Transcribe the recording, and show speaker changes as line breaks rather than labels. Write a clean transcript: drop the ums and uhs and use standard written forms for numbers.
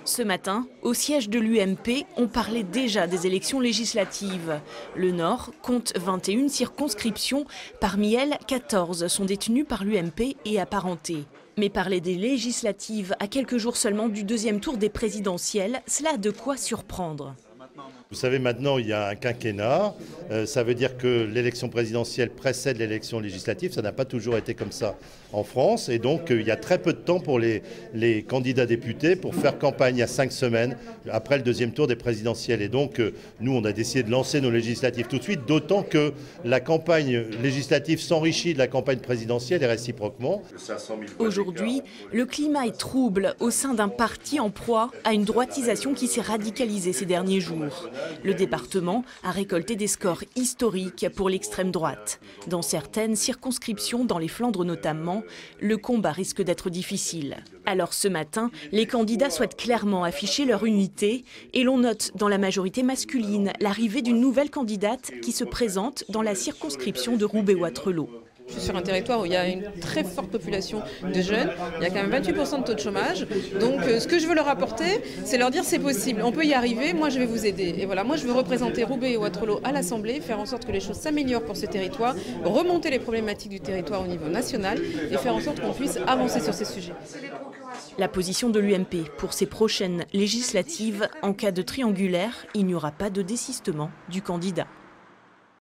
Ce matin, au siège de l'UMP, on parlait déjà des élections législatives. Le Nord compte 21 circonscriptions. Parmi elles, 14 sont détenues par l'UMP et apparentées. Mais parler des législatives à quelques jours seulement du deuxième tour des présidentielles, cela a de quoi surprendre.
Vous savez, maintenant, il y a un quinquennat. Ça veut dire que l'élection présidentielle précède l'élection législative. Ça n'a pas toujours été comme ça en France. Et donc, il y a très peu de temps pour les candidats députés pour faire campagne à 5 semaines après le deuxième tour des présidentielles. Et donc, nous, on a décidé de lancer nos législatives tout de suite, d'autant que la campagne législative s'enrichit de la campagne présidentielle et réciproquement.
Aujourd'hui, le climat est trouble au sein d'un parti en proie à une droitisation qui s'est radicalisée ces derniers jours. Le département a récolté des scores historiques pour l'extrême droite. Dans certaines circonscriptions, dans les Flandres notamment, le combat risque d'être difficile. Alors ce matin, les candidats souhaitent clairement afficher leur unité et l'on note dans la majorité masculine l'arrivée d'une nouvelle candidate qui se présente dans la circonscription de Roubaix-Waterloo.
Je suis sur un territoire où il y a une très forte population de jeunes, il y a quand même 28% de taux de chômage. Donc ce que je veux leur apporter, c'est leur dire c'est possible, on peut y arriver, moi je vais vous aider. Et voilà, moi je veux représenter Roubaix et Waterloo à l'Assemblée, faire en sorte que les choses s'améliorent pour ce territoire, remonter les problématiques du territoire au niveau national et faire en sorte qu'on puisse avancer sur ces sujets.
La position de l'UMP pour ces prochaines législatives, en cas de triangulaire, il n'y aura pas de désistement du candidat.